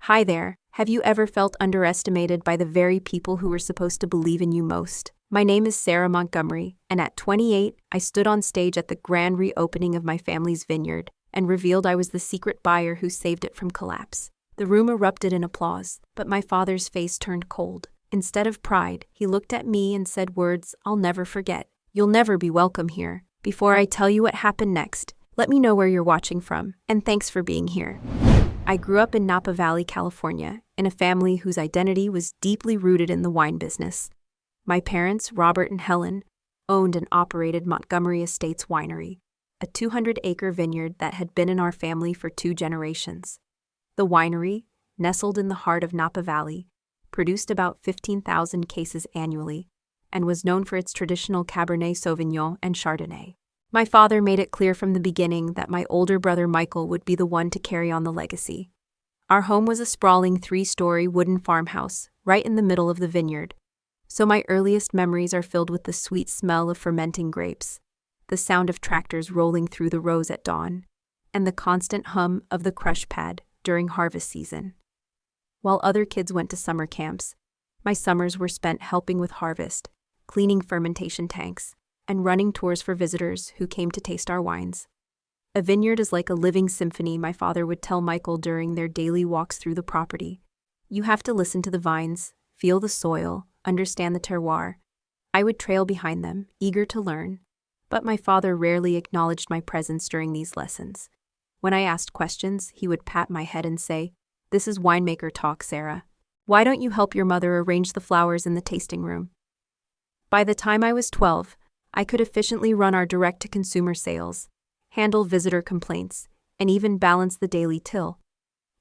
Hi there, have you ever felt underestimated by the very people who were supposed to believe in you most? My name is Sarah Montgomery, and at 28, I stood on stage at the grand reopening of my family's vineyard and revealed I was the secret buyer who saved it from collapse. The room erupted in applause, but my father's face turned cold. Instead of pride, he looked at me and said words I'll never forget. You'll never be welcome here. Before I tell you what happened next, let me know where you're watching from, and thanks for being here. I grew up in Napa Valley, California, in a family whose identity was deeply rooted in the wine business. My parents, Robert and Helen, owned and operated Montgomery Estates Winery, a 200-acre vineyard that had been in our family for 2 generations. The winery, nestled in the heart of Napa Valley, produced about 15,000 cases annually and was known for its traditional Cabernet Sauvignon and Chardonnay. My father made it clear from the beginning that my older brother Michael would be the one to carry on the legacy. Our home was a sprawling 3-story wooden farmhouse right in the middle of the vineyard, so my earliest memories are filled with the sweet smell of fermenting grapes, the sound of tractors rolling through the rows at dawn, and the constant hum of the crush pad during harvest season. While other kids went to summer camps, my summers were spent helping with harvest, cleaning fermentation tanks, and running tours for visitors who came to taste our wines. A vineyard is like a living symphony, my father would tell Michael during their daily walks through the property. You have to listen to the vines, feel the soil, understand the terroir. I would trail behind them, eager to learn, but my father rarely acknowledged my presence during these lessons. When I asked questions, he would pat my head and say, "This is winemaker talk, Sarah. Why don't you help your mother arrange the flowers in the tasting room?" By the time I was 12, I could efficiently run our direct-to-consumer sales, handle visitor complaints, and even balance the daily till.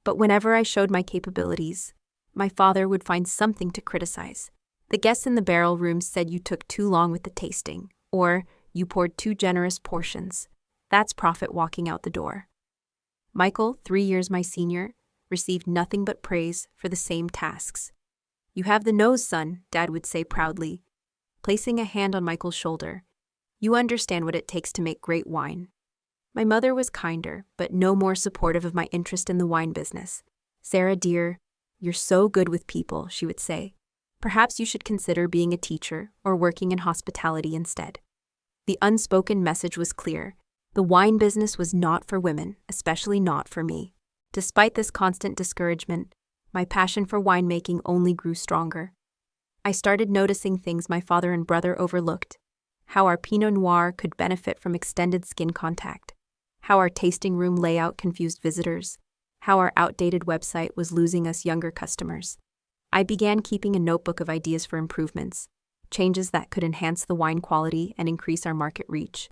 But whenever I showed my capabilities, my father would find something to criticize. The guests in the barrel room said you took too long with the tasting, or you poured too generous portions. That's profit walking out the door. Michael, 3 years my senior, received nothing but praise for the same tasks. "You have the nose, son," Dad would say proudly, placing a hand on Michael's shoulder. "You understand what it takes to make great wine." My mother was kinder, but no more supportive of my interest in the wine business. "Sarah, dear, you're so good with people," she would say. "Perhaps you should consider being a teacher or working in hospitality instead." The unspoken message was clear. The wine business was not for women, especially not for me. Despite this constant discouragement, my passion for winemaking only grew stronger. I started noticing things my father and brother overlooked: how our Pinot Noir could benefit from extended skin contact, how our tasting room layout confused visitors, how our outdated website was losing us younger customers. I began keeping a notebook of ideas for improvements, changes that could enhance the wine quality and increase our market reach.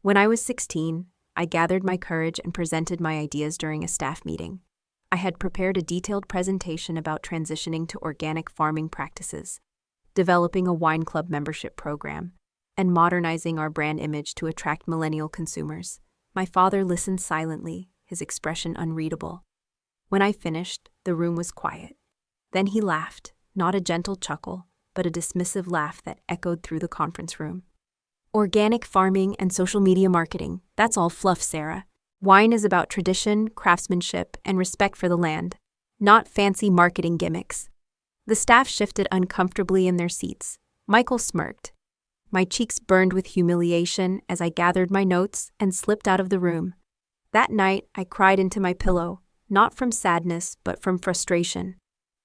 When I was 16, I gathered my courage and presented my ideas during a staff meeting. I had prepared a detailed presentation about transitioning to organic farming practices, developing a wine club membership program, and modernizing our brand image to attract millennial consumers. My father listened silently, his expression unreadable. When I finished, the room was quiet. Then he laughed, not a gentle chuckle, but a dismissive laugh that echoed through the conference room. "Organic farming and social media marketing, that's all fluff, Sarah. Wine is about tradition, craftsmanship, and respect for the land, not fancy marketing gimmicks." The staff shifted uncomfortably in their seats. Michael smirked. My cheeks burned with humiliation as I gathered my notes and slipped out of the room. That night, I cried into my pillow, not from sadness, but from frustration.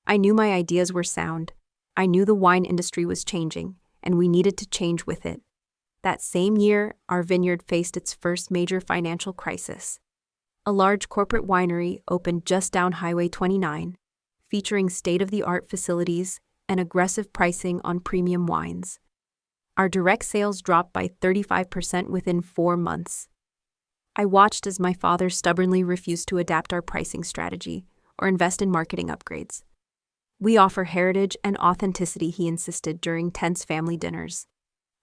I knew my ideas were sound. I knew the wine industry was changing, and we needed to change with it. That same year, our vineyard faced its first major financial crisis. A large corporate winery opened just down Highway 29, featuring state-of-the-art facilities and aggressive pricing on premium wines. Our direct sales dropped by 35% within 4 months. I watched as my father stubbornly refused to adapt our pricing strategy or invest in marketing upgrades. "We offer heritage and authenticity," he insisted during tense family dinners.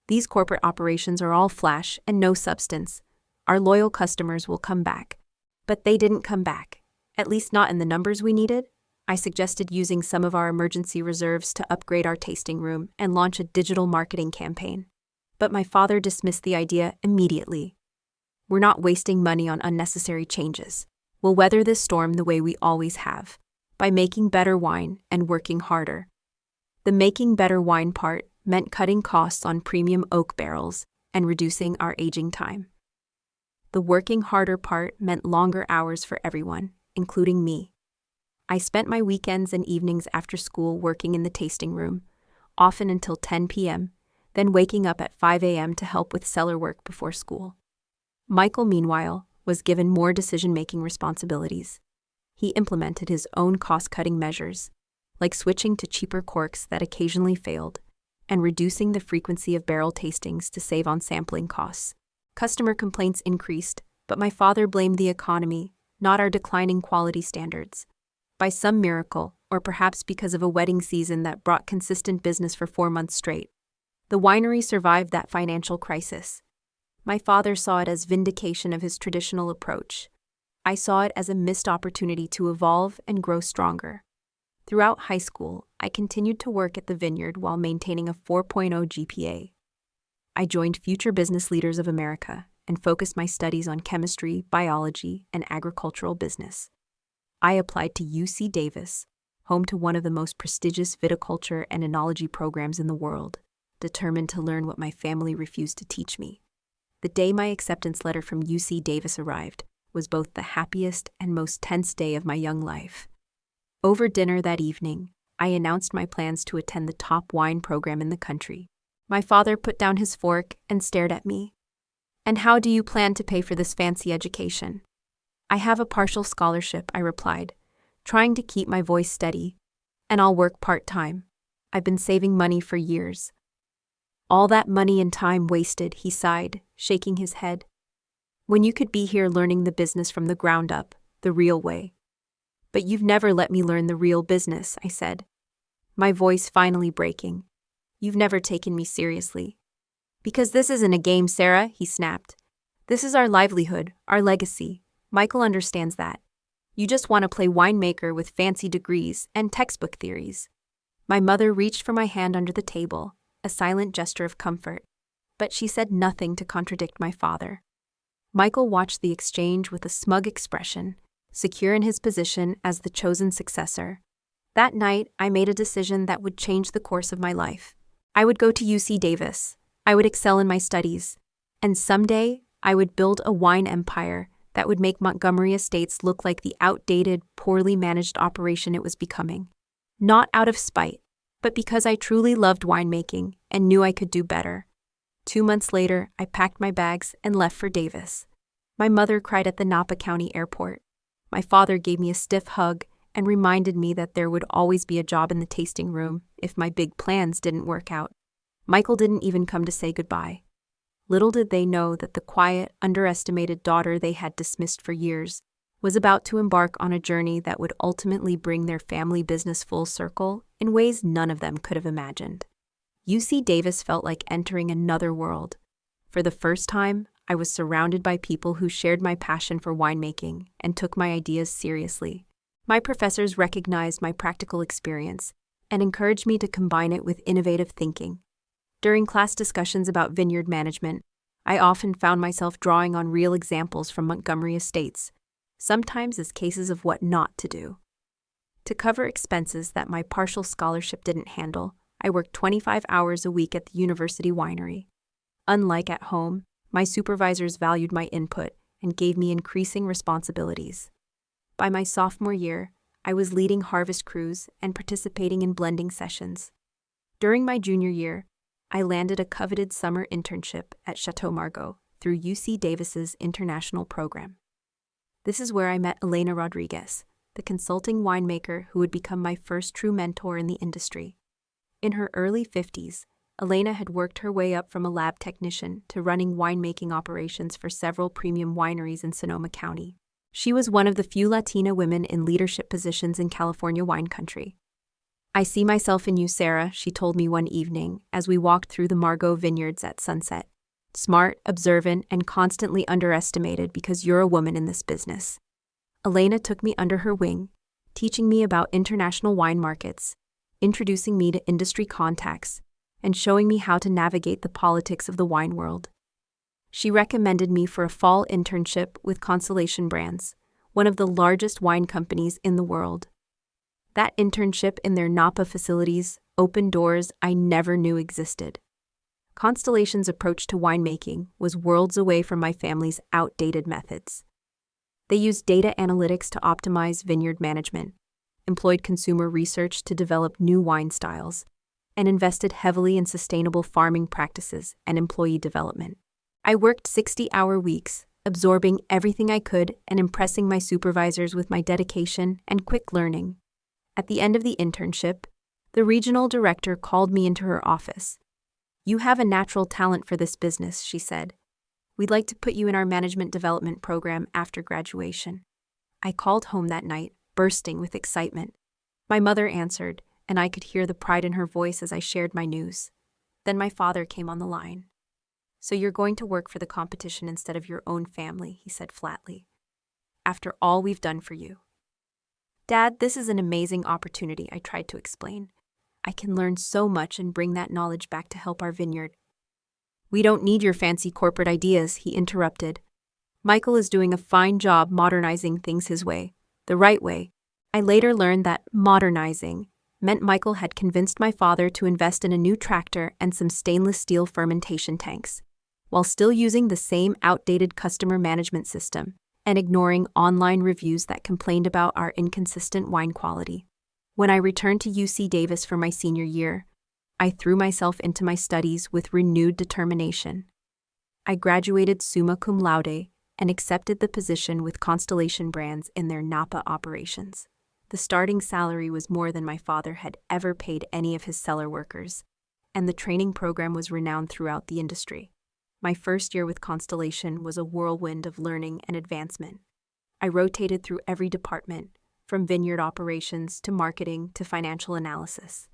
"These corporate operations are all flash and no substance. Our loyal customers will come back." But they didn't come back, at least not in the numbers we needed. I suggested using some of our emergency reserves to upgrade our tasting room and launch a digital marketing campaign. But my father dismissed the idea immediately. "We're not wasting money on unnecessary changes. We'll weather this storm the way we always have." by making better wine and working harder. The making better wine part meant cutting costs on premium oak barrels and reducing our aging time. The working harder part meant longer hours for everyone, including me. I spent my weekends and evenings after school working in the tasting room, often until 10 p.m., then waking up at 5 a.m. to help with cellar work before school. Michael, meanwhile, was given more decision-making responsibilities. He implemented his own cost-cutting measures, like switching to cheaper corks that occasionally failed, and reducing the frequency of barrel tastings to save on sampling costs. Customer complaints increased, but my father blamed the economy, not our declining quality standards. By some miracle, or perhaps because of a wedding season that brought consistent business for 4 months straight, the winery survived that financial crisis. My father saw it as vindication of his traditional approach. I saw it as a missed opportunity to evolve and grow stronger. Throughout high school, I continued to work at the Vineyard while maintaining a 4.0 GPA. I joined Future Business Leaders of America and focused my studies on chemistry, biology, and agricultural business. I applied to UC Davis, home to one of the most prestigious viticulture and enology programs in the world, determined to learn what my family refused to teach me. The day my acceptance letter from UC Davis arrived was both the happiest and most tense day of my young life. Over dinner that evening, I announced my plans to attend the top wine program in the country. My father put down his fork and stared at me. "And how do you plan to pay for this fancy education?" "I have a partial scholarship," I replied, trying to keep my voice steady. "And I'll work part-time. I've been saving money for years." "All that money and time wasted," he sighed, shaking his head. "When you could be here learning the business from the ground up, the real way." "But you've never let me learn the real business," I said, my voice finally breaking. "You've never taken me seriously." "Because this isn't a game, Sarah," he snapped. "This is our livelihood, our legacy. Michael understands that. You just want to play winemaker with fancy degrees and textbook theories." My mother reached for my hand under the table, a silent gesture of comfort, but she said nothing to contradict my father. Michael watched the exchange with a smug expression, secure in his position as the chosen successor. That night, I made a decision that would change the course of my life. I would go to UC Davis, I would excel in my studies, and someday I would build a wine empire that would make Montgomery Estates look like the outdated, poorly managed operation it was becoming. Not out of spite, but because I truly loved winemaking and knew I could do better. 2 months later, I packed my bags and left for Davis. My mother cried at the Napa County airport. My father gave me a stiff hug and reminded me that there would always be a job in the tasting room if my big plans didn't work out. Michael didn't even come to say goodbye. Little did they know that the quiet, underestimated daughter they had dismissed for years was about to embark on a journey that would ultimately bring their family business full circle in ways none of them could have imagined. UC Davis felt like entering another world. For the first time, I was surrounded by people who shared my passion for winemaking and took my ideas seriously. My professors recognized my practical experience and encouraged me to combine it with innovative thinking. During class discussions about vineyard management, I often found myself drawing on real examples from Montgomery Estates, sometimes as cases of what not to do. To cover expenses that my partial scholarship didn't handle, I worked 25 hours a week at the university winery. Unlike at home, my supervisors valued my input and gave me increasing responsibilities. By my sophomore year, I was leading harvest crews and participating in blending sessions. During my junior year, I landed a coveted summer internship at Chateau Margaux through UC Davis's international program. This is where I met Elena Rodriguez, the consulting winemaker who would become my first true mentor in the industry. In her early 50s, Elena had worked her way up from a lab technician to running winemaking operations for several premium wineries in Sonoma County. She was one of the few Latina women in leadership positions in California wine country. "I see myself in you, Sarah," she told me one evening as we walked through the Margaux vineyards at sunset. "Smart, observant, and constantly underestimated because you're a woman in this business." Elena took me under her wing, teaching me about international wine markets, introducing me to industry contacts, and showing me how to navigate the politics of the wine world. She recommended me for a fall internship with Constellation Brands, one of the largest wine companies in the world. That internship in their Napa facilities opened doors I never knew existed. Constellation's approach to winemaking was worlds away from my family's outdated methods. They used data analytics to optimize vineyard management, employed consumer research to develop new wine styles, and invested heavily in sustainable farming practices and employee development. I worked 60-hour weeks, absorbing everything I could and impressing my supervisors with my dedication and quick learning. At the end of the internship, the regional director called me into her office. "You have a natural talent for this business," she said. "We'd like to put you in our management development program after graduation." I called home that night, bursting with excitement. My mother answered, and I could hear the pride in her voice as I shared my news. Then my father came on the line. "So you're going to work for the competition instead of your own family," he said flatly. "After all we've done for you." "Dad, this is an amazing opportunity," I tried to explain. "I can learn so much and bring that knowledge back to help our vineyard." "We don't need your fancy corporate ideas," he interrupted. "Michael is doing a fine job modernizing things his way, the right way." I later learned that modernizing meant Michael had convinced my father to invest in a new tractor and some stainless steel fermentation tanks, while still using the same outdated customer management system and ignoring online reviews that complained about our inconsistent wine quality. When I returned to UC Davis for my senior year, I threw myself into my studies with renewed determination. I graduated summa cum laude and accepted the position with Constellation Brands in their Napa operations. The starting salary was more than my father had ever paid any of his cellar workers, and the training program was renowned throughout the industry. My first year with Constellation was a whirlwind of learning and advancement. I rotated through every department, from vineyard operations to marketing to financial analysis.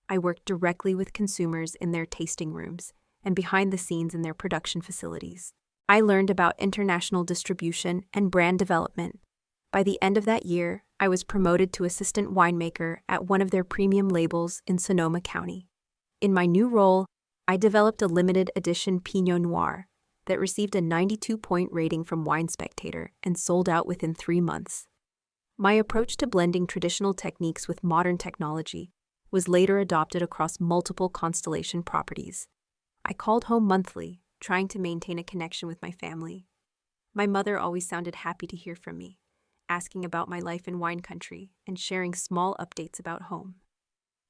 I worked directly with consumers in their tasting rooms and behind the scenes in their production facilities. I learned about international distribution and brand development. By the end of that year, I was promoted to assistant winemaker at one of their premium labels in Sonoma County. In my new role, I developed a limited edition Pinot Noir that received a 92-point rating from Wine Spectator and sold out within 3 months. My approach to blending traditional techniques with modern technology was later adopted across multiple Constellation properties. I called home monthly, trying to maintain a connection with my family. My mother always sounded happy to hear from me, asking about my life in wine country and sharing small updates about home.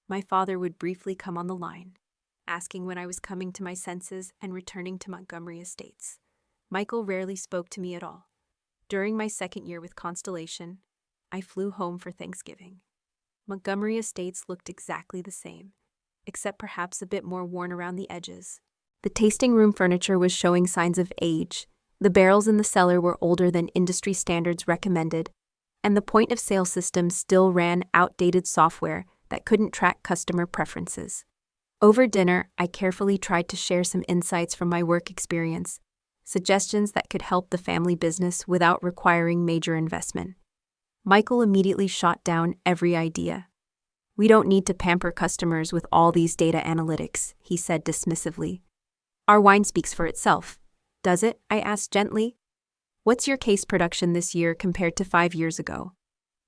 My father would briefly come on the line, asking when I was coming to my senses and returning to Montgomery Estates. Michael rarely spoke to me at all. During my second year with Constellation, I flew home for Thanksgiving. Montgomery Estates looked exactly the same, except perhaps a bit more worn around the edges. The tasting room furniture was showing signs of age, the barrels in the cellar were older than industry standards recommended, and the point-of-sale system still ran outdated software that couldn't track customer preferences. Over dinner, I carefully tried to share some insights from my work experience, suggestions that could help the family business without requiring major investment. Michael immediately shot down every idea. "We don't need to pamper customers with all these data analytics," he said dismissively. "Our wine speaks for itself. Does it?" I asked gently. "What's your case production this year compared to 5 years ago?"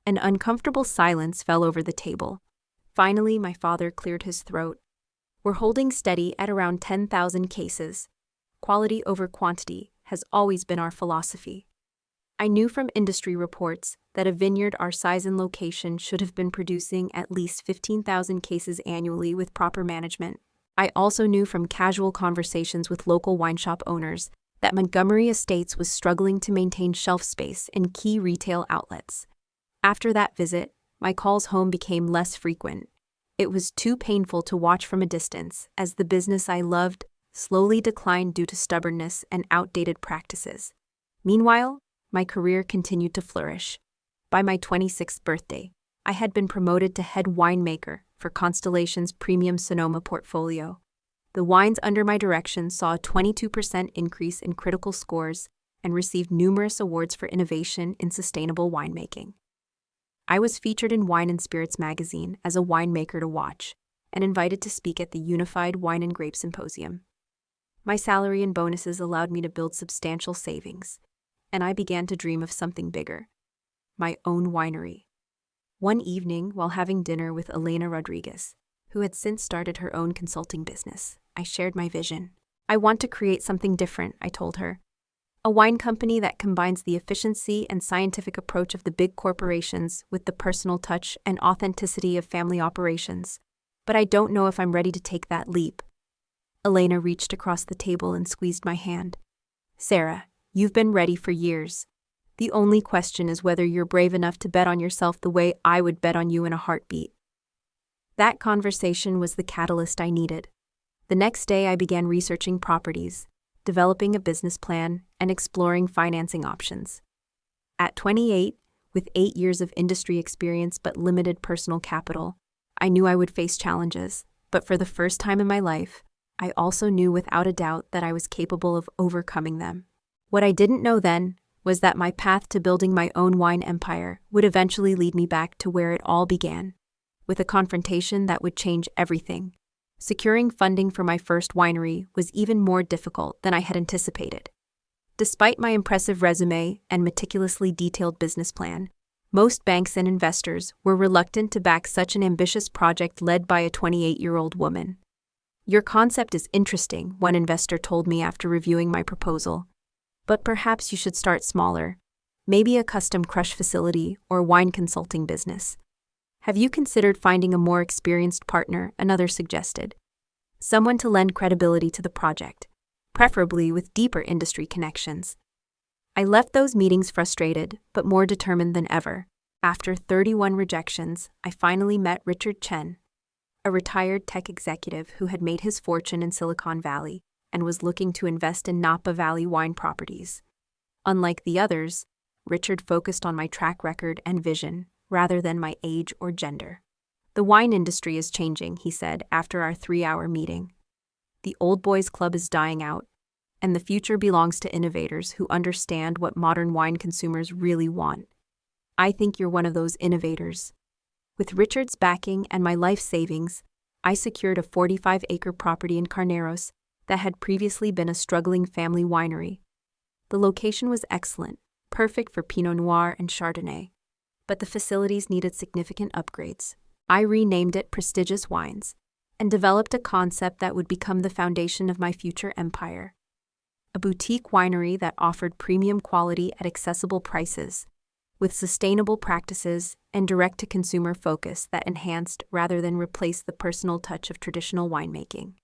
An uncomfortable silence fell over the table. Finally, my father cleared his throat. "We're holding steady at around 10,000 cases. Quality over quantity has always been our philosophy." I knew from industry reports that a vineyard our size and location should have been producing at least 15,000 cases annually with proper management. I also knew from casual conversations with local wine shop owners that Montgomery Estates was struggling to maintain shelf space in key retail outlets. After that visit, my calls home became less frequent. It was too painful to watch from a distance as the business I loved slowly declined due to stubbornness and outdated practices. Meanwhile, my career continued to flourish. By my 26th birthday, I had been promoted to head winemaker for Constellation's premium Sonoma portfolio. The wines under my direction saw a 22% increase in critical scores and received numerous awards for innovation in sustainable winemaking. I was featured in Wine and Spirits magazine as a winemaker to watch and invited to speak at the Unified Wine and Grape Symposium. My salary and bonuses allowed me to build substantial savings, and I began to dream of something bigger: my own winery. One evening, while having dinner with Elena Rodriguez, who had since started her own consulting business, I shared my vision. I want to create something different, I told her. A wine company that combines the efficiency and scientific approach of the big corporations with the personal touch and authenticity of family operations. But I don't know if I'm ready to take that leap. Elena reached across the table and squeezed my hand. Sarah, you've been ready for years. The only question is whether you're brave enough to bet on yourself the way I would bet on you in a heartbeat. That conversation was the catalyst I needed. The next day I began researching properties, developing a business plan, and exploring financing options. At 28, with 8 years of industry experience but limited personal capital, I knew I would face challenges, but for the first time in my life, I also knew without a doubt that I was capable of overcoming them. What I didn't know then was that my path to building my own wine empire would eventually lead me back to where it all began, with a confrontation that would change everything. Securing funding for my first winery was even more difficult than I had anticipated. Despite my impressive resume and meticulously detailed business plan, most banks and investors were reluctant to back such an ambitious project led by a 28-year-old woman. Your concept is interesting, one investor told me after reviewing my proposal. But perhaps you should start smaller, maybe a custom crush facility or wine consulting business. Have you considered finding a more experienced partner? Another suggested. Someone to lend credibility to the project, preferably with deeper industry connections. I left those meetings frustrated, but more determined than ever. After 31 rejections, I finally met Richard Chen, a retired tech executive who had made his fortune in Silicon Valley and was looking to invest in Napa Valley wine properties. Unlike the others, Richard focused on my track record and vision, rather than my age or gender. The wine industry is changing, he said after our 3-hour meeting. The old boys club is dying out, and the future belongs to innovators who understand what modern wine consumers really want. I think you're one of those innovators. With Richard's backing and my life savings, I secured a 45-acre property in Carneros that had previously been a struggling family winery. The location was excellent, perfect for Pinot Noir and Chardonnay, but the facilities needed significant upgrades. I renamed it Prestigious Wines and developed a concept that would become the foundation of my future empire. A boutique winery that offered premium quality at accessible prices, with sustainable practices and direct-to-consumer focus that enhanced rather than replaced the personal touch of traditional winemaking.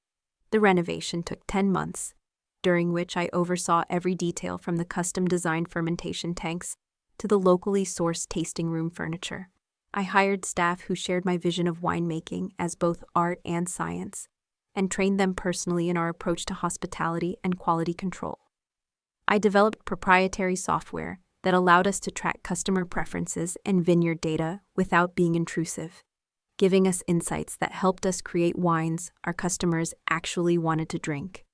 The renovation took 10 months, during which I oversaw every detail from the custom-designed fermentation tanks to the locally sourced tasting room furniture. I hired staff who shared my vision of winemaking as both art and science, and trained them personally in our approach to hospitality and quality control. I developed proprietary software that allowed us to track customer preferences and vineyard data without being intrusive, giving us insights that helped us create wines our customers actually wanted to drink.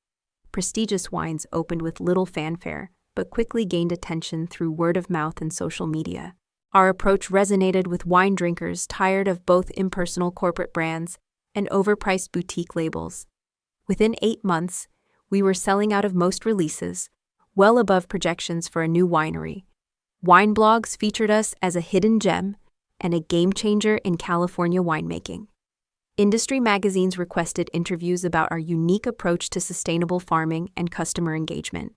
Prestigious Wines opened with little fanfare, but quickly gained attention through word of mouth and social media. Our approach resonated with wine drinkers tired of both impersonal corporate brands and overpriced boutique labels. Within 8 months, we were selling out of most releases, well above projections for a new winery. Wine blogs featured us as a hidden gem and a game-changer in California winemaking. Industry magazines requested interviews about our unique approach to sustainable farming and customer engagement.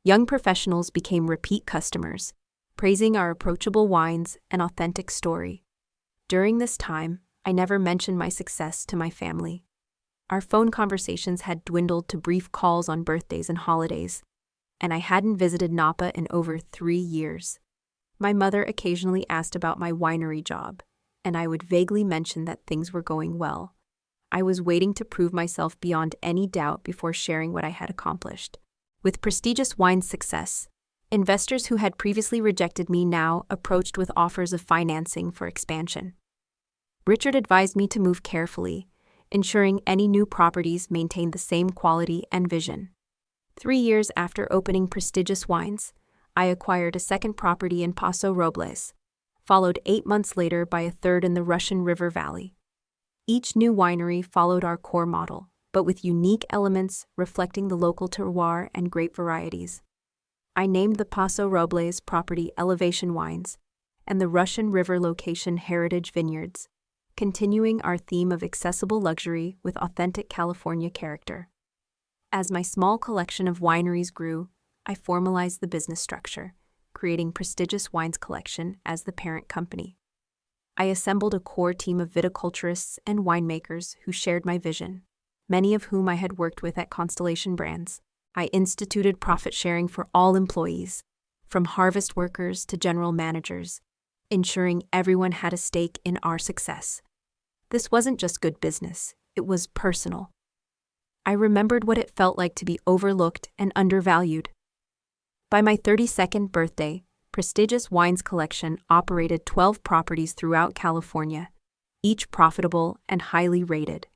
Young professionals became repeat customers, praising our approachable wines and authentic story. During this time, I never mentioned my success to my family. Our phone conversations had dwindled to brief calls on birthdays and holidays, and I hadn't visited Napa in over 3 years. My mother occasionally asked about my winery job, and I would vaguely mention that things were going well. I was waiting to prove myself beyond any doubt before sharing what I had accomplished. With Prestigious Wine's success, investors who had previously rejected me now approached with offers of financing for expansion. Richard advised me to move carefully, ensuring any new properties maintained the same quality and vision. 3 years after opening Prestigious Wines, I acquired a second property in Paso Robles, followed 8 months later by a third in the Russian River Valley. Each new winery followed our core model, but with unique elements reflecting the local terroir and grape varieties. I named the Paso Robles property Elevation Wines, and the Russian River location Heritage Vineyards, continuing our theme of accessible luxury with authentic California character. As my small collection of wineries grew, I formalized the business structure, creating Prestigious Wines Collection as the parent company. I assembled a core team of viticulturists and winemakers who shared my vision, many of whom I had worked with at Constellation Brands. I instituted profit sharing for all employees, from harvest workers to general managers, ensuring everyone had a stake in our success. This wasn't just good business, it was personal. I remembered what it felt like to be overlooked and undervalued. By my 32nd birthday, Prestigious Wines Collection operated 12 properties throughout California, each profitable and highly rated.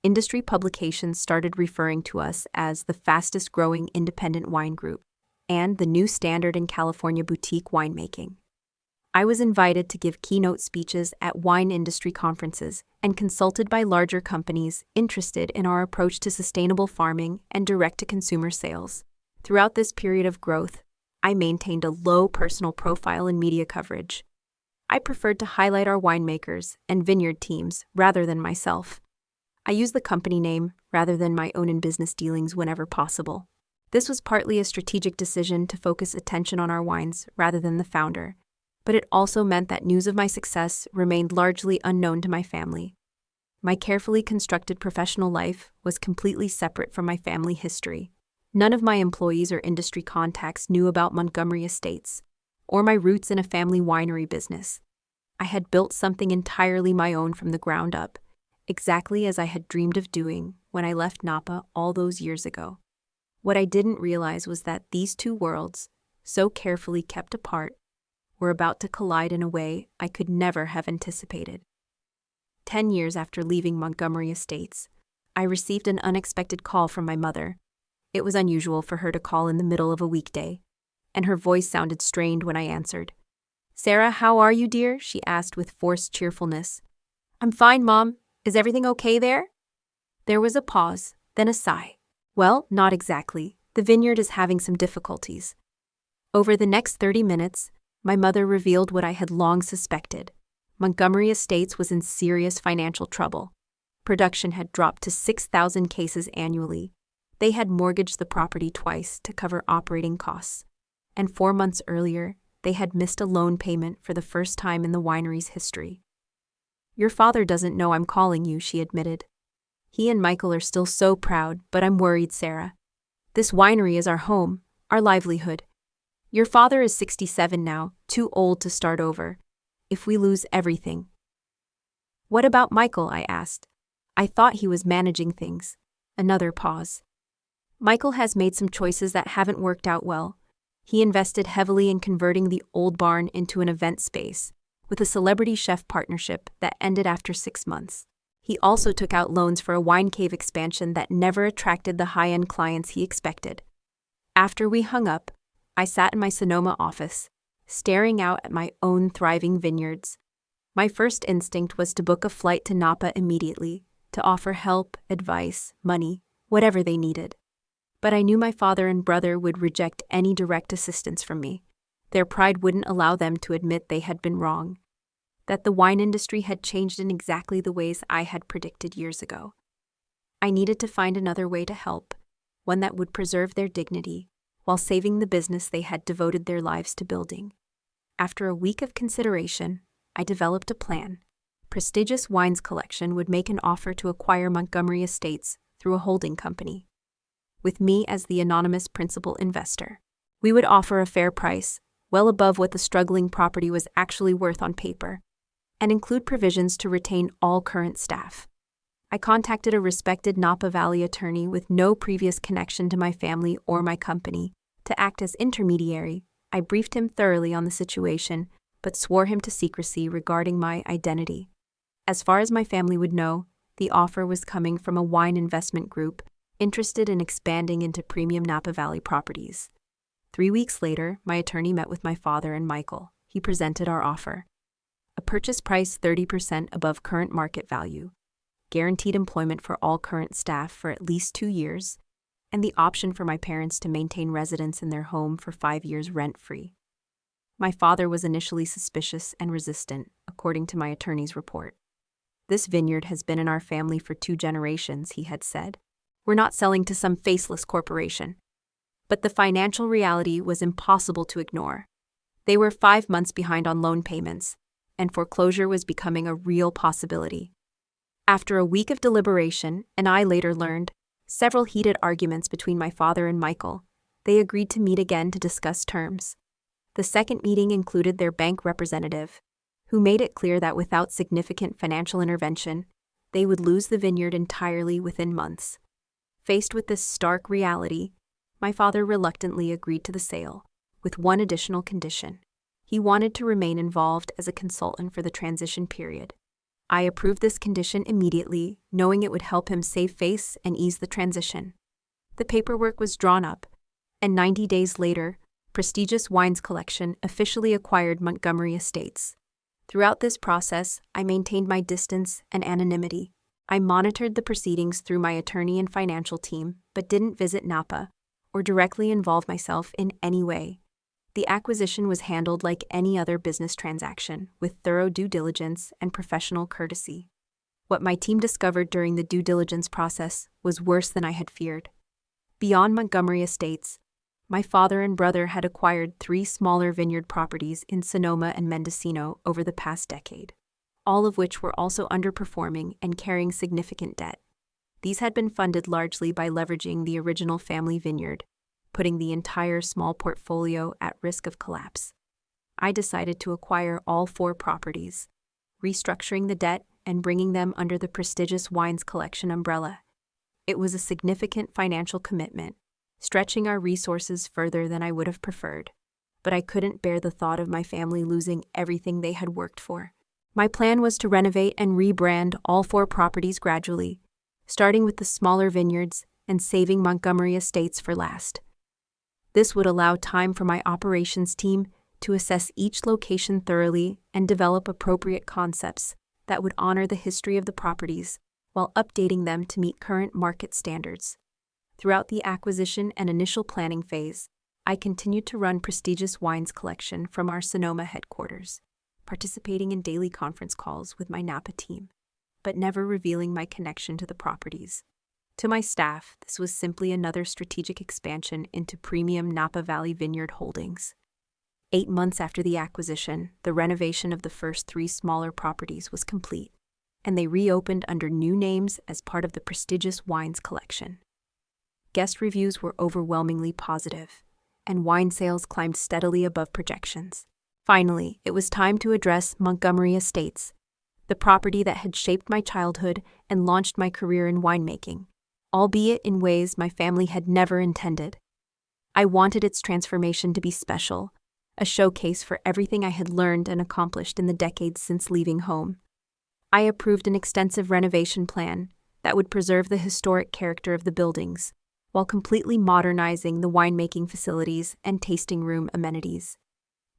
Industry publications started referring to us as the fastest-growing independent wine group and the new standard in California boutique winemaking. I was invited to give keynote speeches at wine industry conferences and consulted by larger companies interested in our approach to sustainable farming and direct-to-consumer sales. Throughout this period of growth, I maintained a low personal profile in media coverage. I preferred to highlight our winemakers and vineyard teams rather than myself. I used the company name rather than my own in business dealings whenever possible. This was partly a strategic decision to focus attention on our wines rather than the founder, but it also meant that news of my success remained largely unknown to my family. My carefully constructed professional life was completely separate from my family history. None of my employees or industry contacts knew about Montgomery Estates or my roots in a family winery business. I had built something entirely my own from the ground up, exactly as I had dreamed of doing when I left Napa all those years ago. What I didn't realize was that these two worlds, so carefully kept apart, were about to collide in a way I could never have anticipated. 10 years after leaving Montgomery Estates, I received an unexpected call from my mother. It was unusual for her to call in the middle of a weekday, and her voice sounded strained when I answered. "Sarah, how are you, dear?" she asked with forced cheerfulness. "I'm fine, Mom. Is everything okay there?" There was a pause, then a sigh. "Well, not exactly. The vineyard is having some difficulties." Over the next 30 minutes, my mother revealed what I had long suspected. Montgomery Estates was in serious financial trouble. Production had dropped to 6,000 cases annually. They had mortgaged the property twice to cover operating costs, and 4 months earlier, they had missed a loan payment for the first time in the winery's history. "Your father doesn't know I'm calling you," she admitted. "He and Michael are still so proud, but I'm worried, Sarah. This winery is our home, our livelihood. Your father is 67 now, too old to start over. If we lose everything." "What about Michael?" I asked. "I thought he was managing things." Another pause. "Michael has made some choices that haven't worked out well. He invested heavily in converting the old barn into an event space, with a celebrity chef partnership that ended after 6 months. He also took out loans for a wine cave expansion that never attracted the high-end clients he expected." After we hung up, I sat in my Sonoma office, staring out at my own thriving vineyards. My first instinct was to book a flight to Napa immediately, to offer help, advice, money, whatever they needed. But I knew my father and brother would reject any direct assistance from me. Their pride wouldn't allow them to admit they had been wrong, that the wine industry had changed in exactly the ways I had predicted years ago. I needed to find another way to help, one that would preserve their dignity, while saving the business they had devoted their lives to building. After a week of consideration, I developed a plan. Prestigious Wines Collection would make an offer to acquire Montgomery Estates through a holding company, with me as the anonymous principal investor. We would offer a fair price, well above what the struggling property was actually worth on paper, and include provisions to retain all current staff. I contacted a respected Napa Valley attorney with no previous connection to my family or my company to act as intermediary. I briefed him thoroughly on the situation, but swore him to secrecy regarding my identity. As far as my family would know, the offer was coming from a wine investment group interested in expanding into premium Napa Valley properties. 3 weeks later, my attorney met with my father and Michael. He presented our offer. A purchase price 30% above current market value, guaranteed employment for all current staff for at least 2 years, and the option for my parents to maintain residence in their home for 5 years rent-free. My father was initially suspicious and resistant, according to my attorney's report. "This vineyard has been in our family for 2 generations," he had said. "We're not selling to some faceless corporation." But the financial reality was impossible to ignore. They were 5 months behind on loan payments, and foreclosure was becoming a real possibility. After a week of deliberation, and I later learned, several heated arguments between my father and Michael, they agreed to meet again to discuss terms. The second meeting included their bank representative, who made it clear that without significant financial intervention, they would lose the vineyard entirely within months. Faced with this stark reality, my father reluctantly agreed to the sale, with one additional condition. He wanted to remain involved as a consultant for the transition period. I approved this condition immediately, knowing it would help him save face and ease the transition. The paperwork was drawn up, and 90 days later, Prestigious Wines Collection officially acquired Montgomery Estates. Throughout this process, I maintained my distance and anonymity. I monitored the proceedings through my attorney and financial team, but didn't visit Napa or directly involve myself in any way. The acquisition was handled like any other business transaction, with thorough due diligence and professional courtesy. What my team discovered during the due diligence process was worse than I had feared. Beyond Montgomery Estates, my father and brother had acquired 3 smaller vineyard properties in Sonoma and Mendocino over the past decade, all of which were also underperforming and carrying significant debt. These had been funded largely by leveraging the original family vineyard, putting the entire small portfolio at risk of collapse. I decided to acquire all 4 properties, restructuring the debt and bringing them under the Prestigious Wines Collection umbrella. It was a significant financial commitment, stretching our resources further than I would have preferred, but I couldn't bear the thought of my family losing everything they had worked for. My plan was to renovate and rebrand all 4 properties gradually, starting with the smaller vineyards and saving Montgomery Estates for last. This would allow time for my operations team to assess each location thoroughly and develop appropriate concepts that would honor the history of the properties while updating them to meet current market standards. Throughout the acquisition and initial planning phase, I continued to run Prestigious Wines Collection from our Sonoma headquarters, participating in daily conference calls with my Napa team, but never revealing my connection to the properties. To my staff, this was simply another strategic expansion into premium Napa Valley vineyard holdings. 8 months after the acquisition, the renovation of the first 3 smaller properties was complete, and they reopened under new names as part of the Prestigious Wines Collection. Guest reviews were overwhelmingly positive, and wine sales climbed steadily above projections. Finally, it was time to address Montgomery Estates, the property that had shaped my childhood and launched my career in winemaking, albeit in ways my family had never intended. I wanted its transformation to be special, a showcase for everything I had learned and accomplished in the decades since leaving home. I approved an extensive renovation plan that would preserve the historic character of the buildings, while completely modernizing the winemaking facilities and tasting room amenities.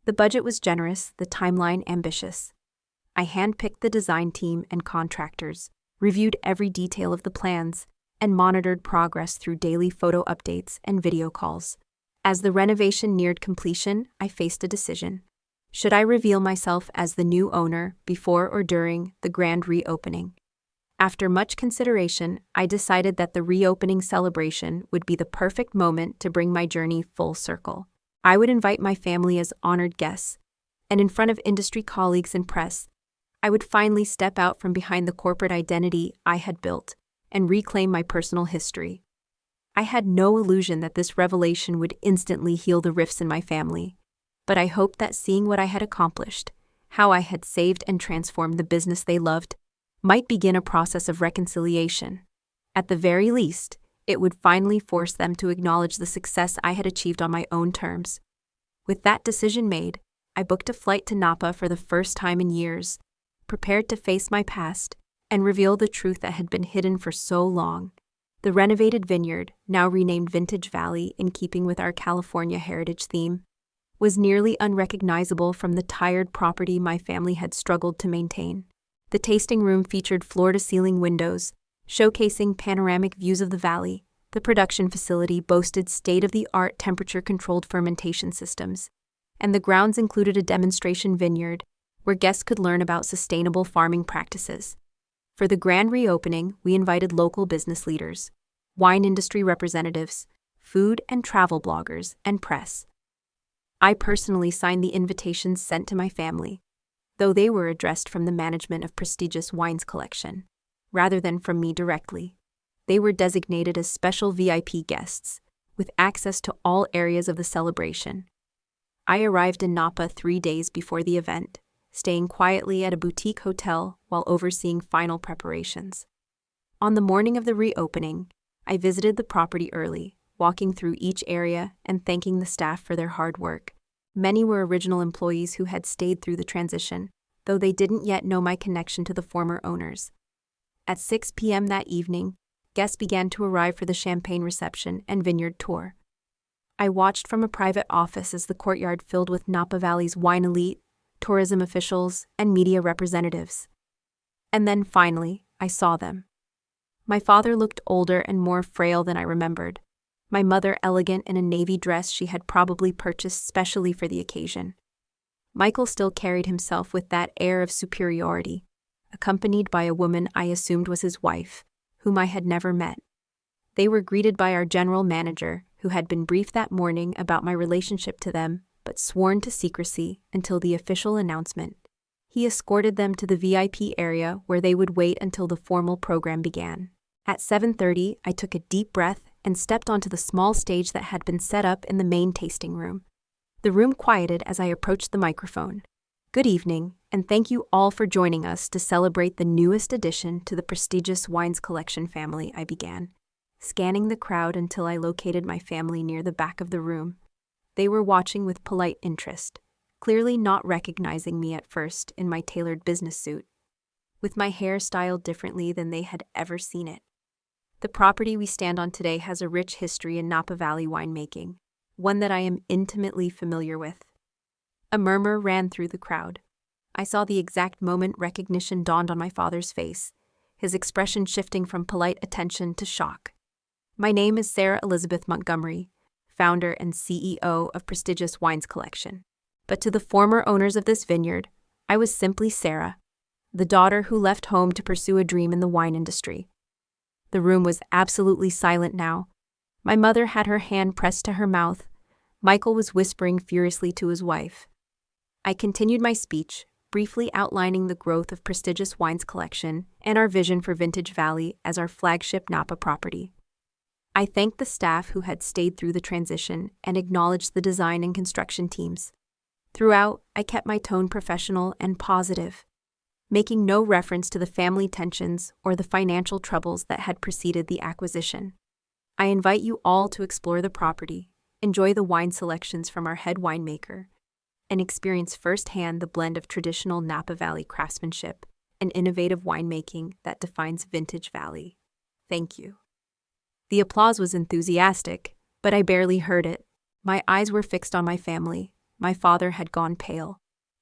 The budget was generous, the timeline ambitious. I handpicked the design team and contractors, reviewed every detail of the plans, and monitored progress through daily photo updates and video calls. As the renovation neared completion, I faced a decision. Should I reveal myself as the new owner before or during the grand reopening? After much consideration, I decided that the reopening celebration would be the perfect moment to bring my journey full circle. I would invite my family as honored guests, and in front of industry colleagues and press, I would finally step out from behind the corporate identity I had built and reclaim my personal history. I had no illusion that this revelation would instantly heal the rifts in my family, but I hoped that seeing what I had accomplished, how I had saved and transformed the business they loved, might begin a process of reconciliation. At the very least, it would finally force them to acknowledge the success I had achieved on my own terms. With that decision made, I booked a flight to Napa for the first time in years, prepared to face my past and reveal the truth that had been hidden for so long. The renovated vineyard, now renamed Vintage Valley in keeping with our California heritage theme, was nearly unrecognizable from the tired property my family had struggled to maintain. The tasting room featured floor-to-ceiling windows, showcasing panoramic views of the valley. The production facility boasted state-of-the-art temperature-controlled fermentation systems, and the grounds included a demonstration vineyard where guests could learn about sustainable farming practices. For the grand reopening, we invited local business leaders, wine industry representatives, food and travel bloggers, and press. I personally signed the invitations sent to my family, though they were addressed from the management of prestigious wines collection, rather than from me directly. They were designated as special VIP guests, with access to all areas of the celebration. I arrived in Napa 3 days before the event, staying quietly at a boutique hotel while overseeing final preparations. On the morning of the reopening, I visited the property early, walking through each area and thanking the staff for their hard work. Many were original employees who had stayed through the transition, though they didn't yet know my connection to the former owners. At 6 p.m. that evening, guests began to arrive for the champagne reception and vineyard tour. I watched from a private office as the courtyard filled with Napa Valley's wine elite, tourism officials, and media representatives. And then finally, I saw them. My father looked older and more frail than I remembered. My mother elegant in a navy dress she had probably purchased specially for the occasion. Michael still carried himself with that air of superiority, accompanied by a woman I assumed was his wife, whom I had never met. They were greeted by our general manager, who had been briefed that morning about my relationship to them, but sworn to secrecy until the official announcement. He escorted them to the VIP area where they would wait until the formal program began. At 7:30, I took a deep breath and stepped onto the small stage that had been set up in the main tasting room. The room quieted as I approached the microphone. Good evening, and thank you all for joining us to celebrate the newest addition to the prestigious wines collection family, I began, scanning the crowd until I located my family near the back of the room. They were watching with polite interest, clearly not recognizing me at first in my tailored business suit, with my hair styled differently than they had ever seen it. The property we stand on today has a rich history in Napa Valley winemaking, one that I am intimately familiar with. A murmur ran through the crowd. I saw the exact moment recognition dawned on my father's face, his expression shifting from polite attention to shock. My name is Sarah Elizabeth Montgomery, founder and CEO of Prestigious Wines Collection. But to the former owners of this vineyard, I was simply Sarah, the daughter who left home to pursue a dream in the wine industry. The room was absolutely silent now. My mother had her hand pressed to her mouth. Michael was whispering furiously to his wife. I continued my speech, briefly outlining the growth of Prestigious Wines Collection and our vision for Vintage Valley as our flagship Napa property. I thanked the staff who had stayed through the transition and acknowledged the design and construction teams. Throughout, I kept my tone professional and positive, making no reference to the family tensions or the financial troubles that had preceded the acquisition. I invite you all to explore the property, enjoy the wine selections from our head winemaker, and experience firsthand the blend of traditional Napa Valley craftsmanship and innovative winemaking that defines Vintage Valley. Thank you. The applause was enthusiastic, but I barely heard it. My eyes were fixed on my family. My father had gone pale.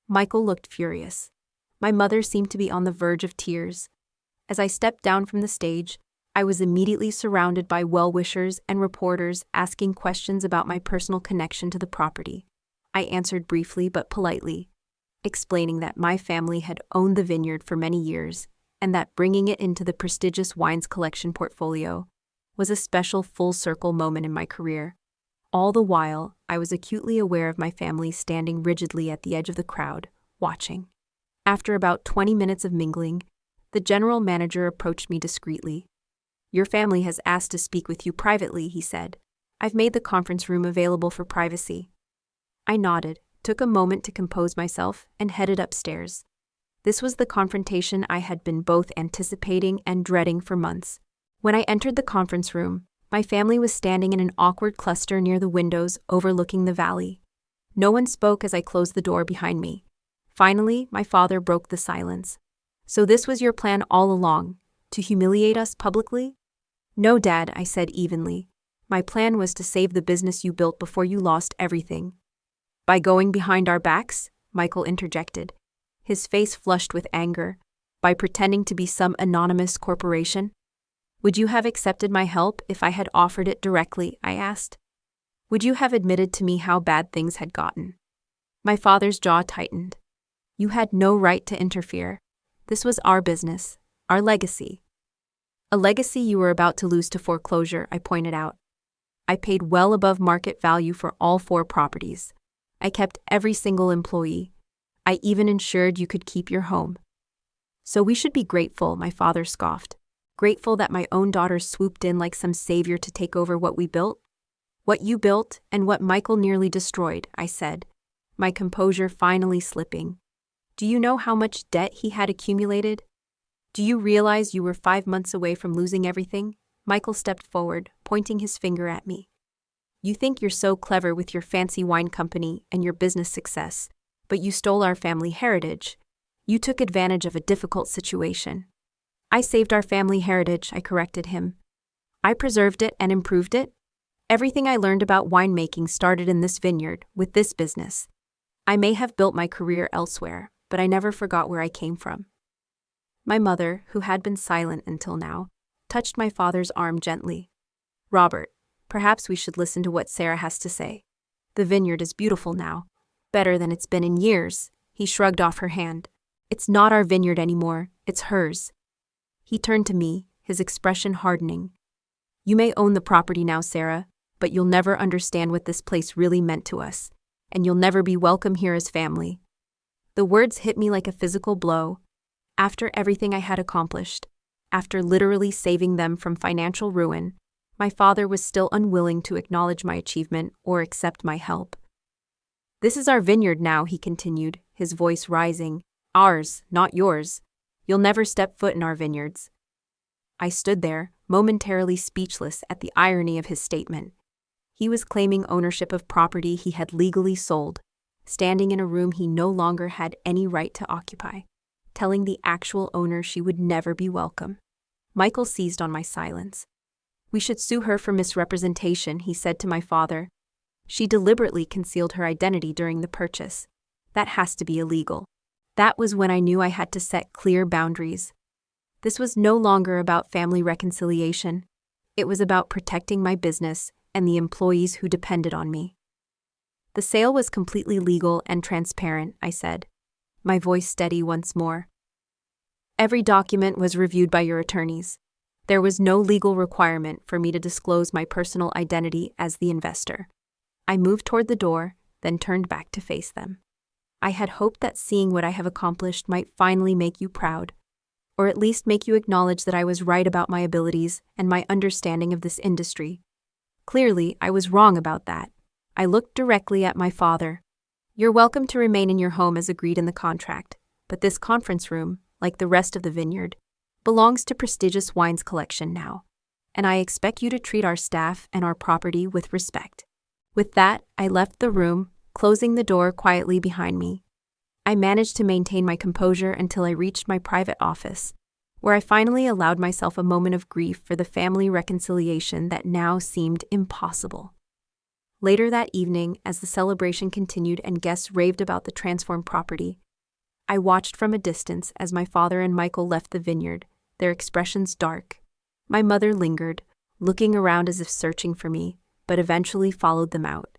Michael looked furious. My mother seemed to be on the verge of tears. As I stepped down from the stage, I was immediately surrounded by well-wishers and reporters asking questions about my personal connection to the property. I answered briefly but politely, explaining that my family had owned the vineyard for many years and that bringing it into the Prestigious Wines Collection portfolio was a special full-circle moment in my career. All the while, I was acutely aware of my family standing rigidly at the edge of the crowd, watching. After about 20 minutes of mingling, the general manager approached me discreetly. "Your family has asked to speak with you privately," he said. "I've made the conference room available for privacy." I nodded, took a moment to compose myself, and headed upstairs. This was the confrontation I had been both anticipating and dreading for months. When I entered the conference room, my family was standing in an awkward cluster near the windows overlooking the valley. No one spoke as I closed the door behind me. Finally, my father broke the silence. "So this was your plan all along, to humiliate us publicly?" "No, Dad," I said evenly. "My plan was to save the business you built before you lost everything." "By going behind our backs?" Michael interjected, his face flushed with anger. "By pretending to be some anonymous corporation?" "Would you have accepted my help if I had offered it directly?" I asked. "Would you have admitted to me how bad things had gotten?" My father's jaw tightened. You had no right to interfere. This was our business, our legacy. A legacy you were about to lose to foreclosure, I pointed out. I paid well above market value for all 4 properties. I kept every single employee. I even ensured you could keep your home. So we should be grateful, my father scoffed. Grateful that my own daughter swooped in like some savior to take over what we built? What you built and what Michael nearly destroyed, I said, my composure finally slipping. Do you know how much debt he had accumulated? Do you realize you were 5 months away from losing everything? Michael stepped forward, pointing his finger at me. You think you're so clever with your fancy wine company and your business success, but you stole our family heritage. You took advantage of a difficult situation. I saved our family heritage, I corrected him. I preserved it and improved it. Everything I learned about winemaking started in this vineyard, with this business. I may have built my career elsewhere, but I never forgot where I came from. My mother, who had been silent until now, touched my father's arm gently. Robert, perhaps we should listen to what Sarah has to say. The vineyard is beautiful now, better than it's been in years. He shrugged off her hand. It's not our vineyard anymore, it's hers. He turned to me, his expression hardening. You may own the property now, Sarah, but you'll never understand what this place really meant to us, and you'll never be welcome here as family. The words hit me like a physical blow. After everything I had accomplished, after literally saving them from financial ruin, my father was still unwilling to acknowledge my achievement or accept my help. This is our vineyard now, he continued, his voice rising. Ours, not yours. You'll never step foot in our vineyards. I stood there, momentarily speechless at the irony of his statement. He was claiming ownership of property he had legally sold, standing in a room he no longer had any right to occupy, telling the actual owner she would never be welcome. Michael seized on my silence. We should sue her for misrepresentation, he said to my father. She deliberately concealed her identity during the purchase. That has to be illegal. That was when I knew I had to set clear boundaries. This was no longer about family reconciliation. It was about protecting my business and the employees who depended on me. The sale was completely legal and transparent, I said, my voice steady once more. Every document was reviewed by your attorneys. There was no legal requirement for me to disclose my personal identity as the investor. I moved toward the door, then turned back to face them. I had hoped that seeing what I have accomplished might finally make you proud, or at least make you acknowledge that I was right about my abilities and my understanding of this industry. Clearly, I was wrong about that. I looked directly at my father. You're welcome to remain in your home as agreed in the contract, but this conference room, like the rest of the vineyard, belongs to Prestigious Wines Collection now, and I expect you to treat our staff and our property with respect. With that, I left the room, closing the door quietly behind me. I managed to maintain my composure until I reached my private office, where I finally allowed myself a moment of grief for the family reconciliation that now seemed impossible. Later that evening, as the celebration continued and guests raved about the transformed property, I watched from a distance as my father and Michael left the vineyard, their expressions dark. My mother lingered, looking around as if searching for me, but eventually followed them out.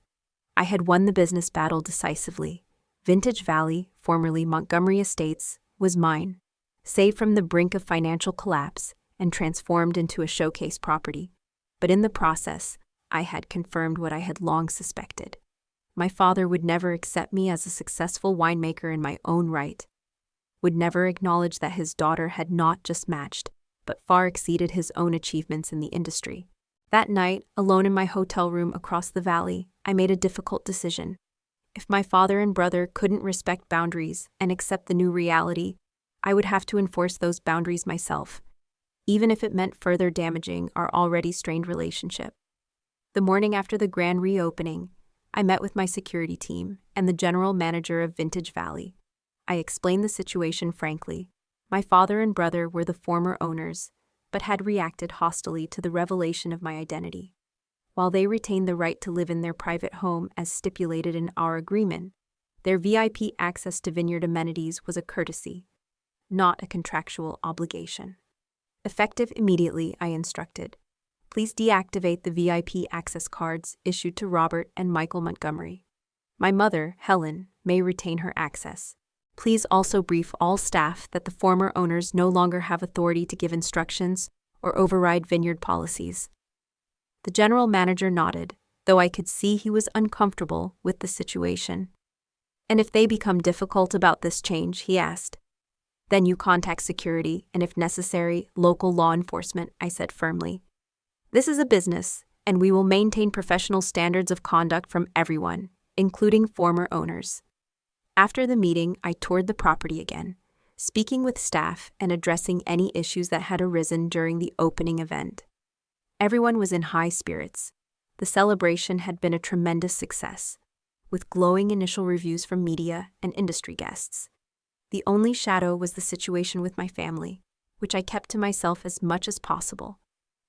I had won the business battle decisively. Vintage Valley, formerly Montgomery Estates, was mine, saved from the brink of financial collapse and transformed into a showcase property. But in the process, I had confirmed what I had long suspected. My father would never accept me as a successful winemaker in my own right, would never acknowledge that his daughter had not just matched, but far exceeded his own achievements in the industry. That night, alone in my hotel room across the valley, I made a difficult decision. If my father and brother couldn't respect boundaries and accept the new reality, I would have to enforce those boundaries myself, even if it meant further damaging our already strained relationship. The morning after the grand reopening, I met with my security team and the general manager of Vintage Valley. I explained the situation frankly. My father and brother were the former owners, but had reacted hostilely to the revelation of my identity. While they retained the right to live in their private home as stipulated in our agreement, their VIP access to vineyard amenities was a courtesy, not a contractual obligation. Effective immediately, I instructed. Please deactivate the VIP access cards issued to Robert and Michael Montgomery. My mother, Helen, may retain her access. Please also brief all staff that the former owners no longer have authority to give instructions or override vineyard policies." The general manager nodded, though I could see he was uncomfortable with the situation. "And if they become difficult about this change," he asked. "Then you contact security and, if necessary, local law enforcement," I said firmly. "This is a business, and we will maintain professional standards of conduct from everyone, including former owners." After the meeting, I toured the property again, speaking with staff and addressing any issues that had arisen during the opening event. Everyone was in high spirits. The celebration had been a tremendous success, with glowing initial reviews from media and industry guests. The only shadow was the situation with my family, which I kept to myself as much as possible.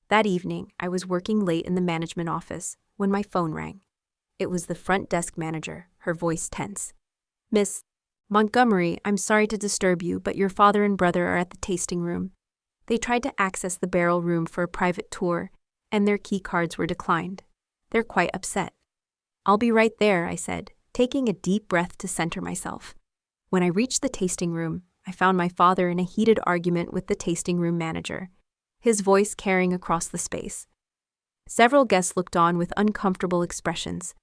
That evening, I was working late in the management office when my phone rang. It was the front desk manager, her voice tense. "Miss Montgomery, I'm sorry to disturb you, but your father and brother are at the tasting room. They tried to access the barrel room for a private tour, and their key cards were declined. They're quite upset." "I'll be right there," I said, taking a deep breath to center myself. When I reached the tasting room, I found my father in a heated argument with the tasting room manager, his voice carrying across the space. Several guests looked on with uncomfortable expressions.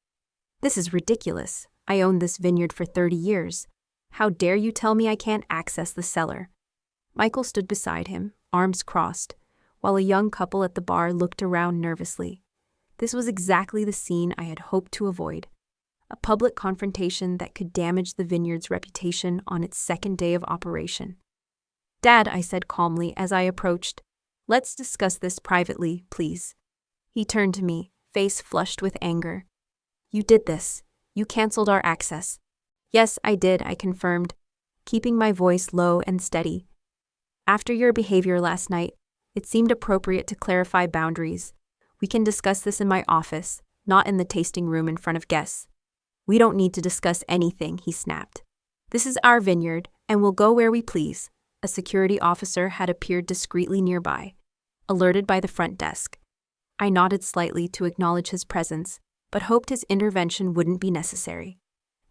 "This is ridiculous. I owned this vineyard for 30 years. How dare you tell me I can't access the cellar?" Michael stood beside him, arms crossed, while a young couple at the bar looked around nervously. This was exactly the scene I had hoped to avoid. A public confrontation that could damage the vineyard's reputation on its second day of operation. "Dad," I said calmly as I approached, "let's discuss this privately, please." He turned to me, face flushed with anger. "You did this. You canceled our access." "Yes, I did," I confirmed, keeping my voice low and steady. "After your behavior last night, it seemed appropriate to clarify boundaries. We can discuss this in my office, not in the tasting room in front of guests." "We don't need to discuss anything," he snapped. "This is our vineyard, and we'll go where we please." A security officer had appeared discreetly nearby, alerted by the front desk. I nodded slightly to acknowledge his presence, but hoped his intervention wouldn't be necessary.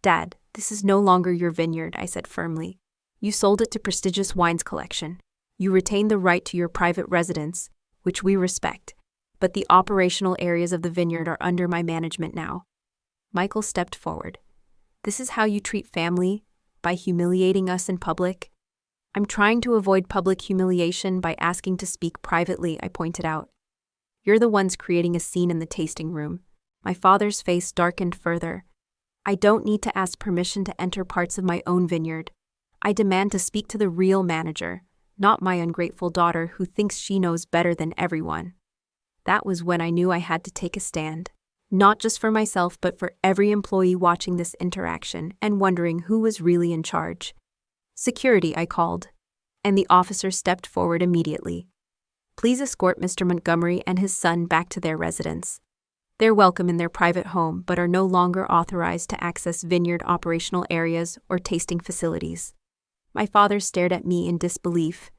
"Dad, this is no longer your vineyard," I said firmly. "You sold it to Prestigious Wines Collection. You retain the right to your private residence, which we respect, but the operational areas of the vineyard are under my management now." Michael stepped forward. "This is how you treat family? By humiliating us in public?" "I'm trying to avoid public humiliation by asking to speak privately," I pointed out. "You're the ones creating a scene in the tasting room." My father's face darkened further. "I don't need to ask permission to enter parts of my own vineyard. I demand to speak to the real manager, not my ungrateful daughter who thinks she knows better than everyone." That was when I knew I had to take a stand. Not just for myself, but for every employee watching this interaction and wondering who was really in charge. "Security," I called, and the officer stepped forward immediately. "Please escort Mr. Montgomery and his son back to their residence. They're welcome in their private home, but are no longer authorized to access vineyard operational areas or tasting facilities." My father stared at me in disbelief.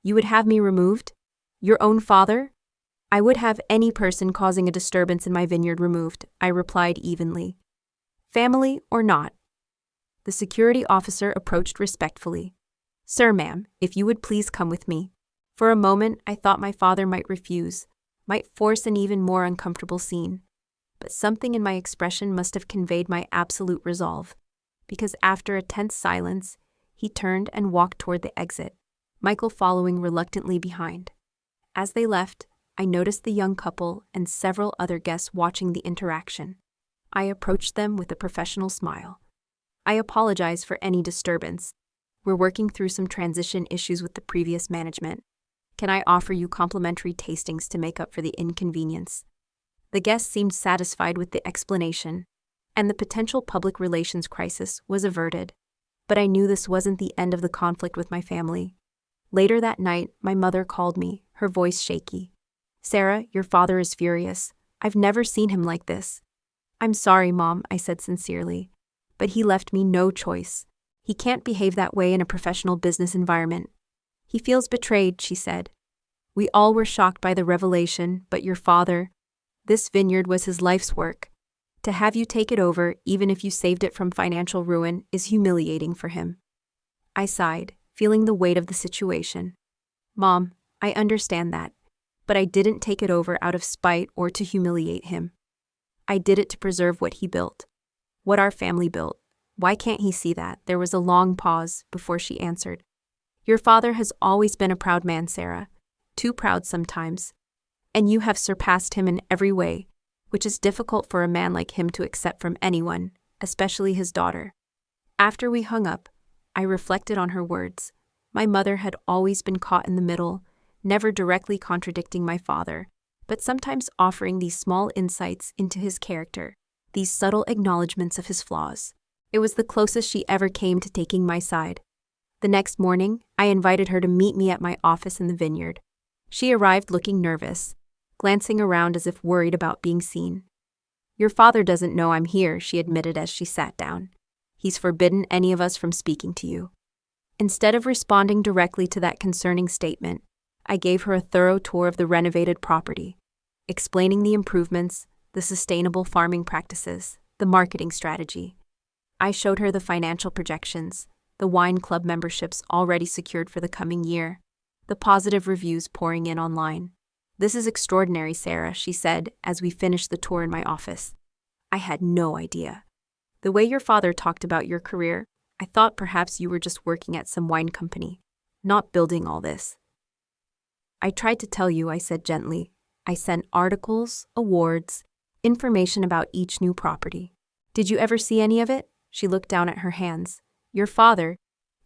"You would have me removed? Your own father?" "I would have any person causing a disturbance in my vineyard removed," I replied evenly. "Family or not?" The security officer approached respectfully. "Sir, ma'am, if you would please come with me." For a moment, I thought my father might refuse, might force an even more uncomfortable scene. But something in my expression must have conveyed my absolute resolve, because after a tense silence, he turned and walked toward the exit, Michael following reluctantly behind. As they left, I noticed the young couple and several other guests watching the interaction. I approached them with a professional smile. "I apologize for any disturbance. We're working through some transition issues with the previous management. Can I offer you complimentary tastings to make up for the inconvenience?" The guests seemed satisfied with the explanation, and the potential public relations crisis was averted. But I knew this wasn't the end of the conflict with my family. Later that night, my mother called me, her voice shaky. "Sarah, your father is furious. I've never seen him like this." "I'm sorry, Mom," I said sincerely, "but he left me no choice. He can't behave that way in a professional business environment." "He feels betrayed," she said. "We all were shocked by the revelation, but your father, this vineyard was his life's work. To have you take it over, even if you saved it from financial ruin, is humiliating for him. I sighed, feeling the weight of the situation. Mom, I understand that, but I didn't take it over out of spite or to humiliate him. I did it to preserve what he built. What our family built. Why can't he see that? There was a long pause before she answered. Your father has always been a proud man, Sarah. Too proud sometimes. And you have surpassed him in every way, which is difficult for a man like him to accept from anyone, especially his daughter. After we hung up, I reflected on her words. My mother had always been caught in the middle, never directly contradicting my father, but sometimes offering these small insights into his character, these subtle acknowledgments of his flaws. It was the closest she ever came to taking my side. The next morning, I invited her to meet me at my office in the Vineyard. She arrived looking nervous, glancing around as if worried about being seen. Your father doesn't know I'm here, she admitted as she sat down. He's forbidden any of us from speaking to you. Instead of responding directly to that concerning statement, I gave her a thorough tour of the renovated property, explaining the improvements, the sustainable farming practices, the marketing strategy. I showed her the financial projections, the wine club memberships already secured for the coming year, the positive reviews pouring in online. This is extraordinary, Sarah, she said as we finished the tour in my office. I had no idea. The way your father talked about your career, I thought perhaps you were just working at some wine company, not building all this. I tried to tell you, I said gently. I sent articles, awards, information about each new property. Did you ever see any of it? She looked down at her hands. Your father,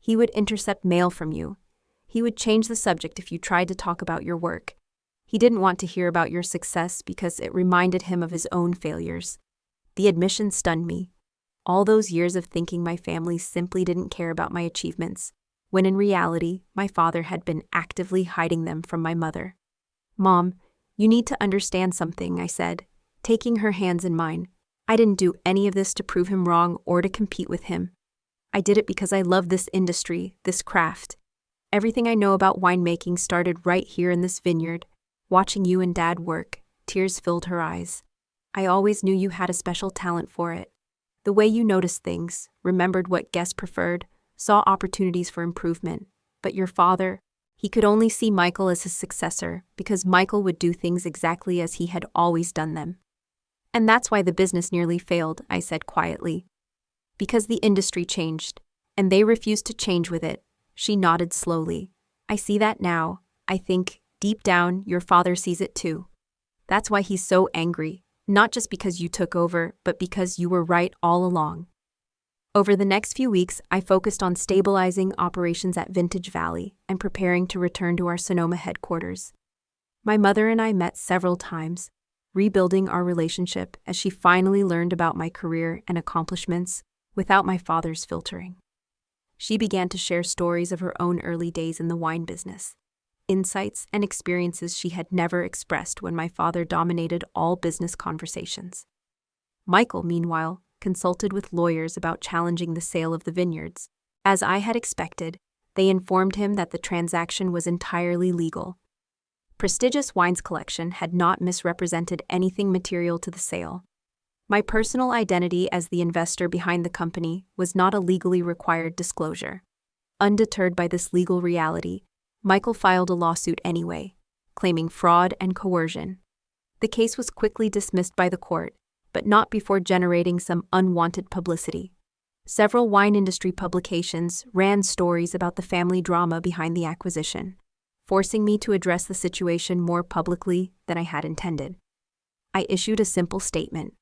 he would intercept mail from you. He would change the subject if you tried to talk about your work. He didn't want to hear about your success because it reminded him of his own failures. The admission stunned me. All those years of thinking my family simply didn't care about my achievements, when in reality, my father had been actively hiding them from my mother. Mom, you need to understand something, I said, taking her hands in mine. I didn't do any of this to prove him wrong or to compete with him. I did it because I love this industry, this craft. Everything I know about winemaking started right here in this vineyard. Watching you and Dad work, tears filled her eyes. I always knew you had a special talent for it. The way you noticed things, remembered what guests preferred, saw opportunities for improvement. But your father, he could only see Michael as his successor because Michael would do things exactly as he had always done them. And that's why the business nearly failed, I said quietly. Because the industry changed, and they refused to change with it. She nodded slowly. I see that now. I think, deep down, your father sees it too. That's why he's so angry, not just because you took over, but because you were right all along. Over the next few weeks, I focused on stabilizing operations at Vintage Valley and preparing to return to our Sonoma headquarters. My mother and I met several times, rebuilding our relationship as she finally learned about my career and accomplishments without my father's filtering. She began to share stories of her own early days in the wine business, insights and experiences she had never expressed when my father dominated all business conversations. Michael, meanwhile, consulted with lawyers about challenging the sale of the vineyards. As I had expected, they informed him that the transaction was entirely legal. Prestigious Wines Collection had not misrepresented anything material to the sale. My personal identity as the investor behind the company was not a legally required disclosure. Undeterred by this legal reality, Michael filed a lawsuit anyway, claiming fraud and coercion. The case was quickly dismissed by the court, but not before generating some unwanted publicity. Several wine industry publications ran stories about the family drama behind the acquisition, forcing me to address the situation more publicly than I had intended. I issued a simple statement.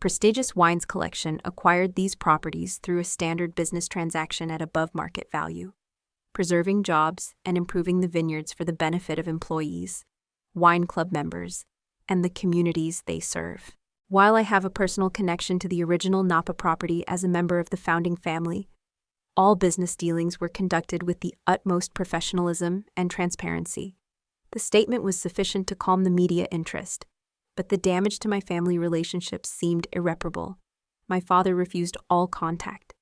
Prestigious Wines Collection acquired these properties through a standard business transaction at above market value, preserving jobs and improving the vineyards for the benefit of employees, wine club members, and the communities they serve. While I have a personal connection to the original Napa property as a member of the founding family, all business dealings were conducted with the utmost professionalism and transparency. The statement was sufficient to calm the media interest, but the damage to my family relationships seemed irreparable. My father refused all contact.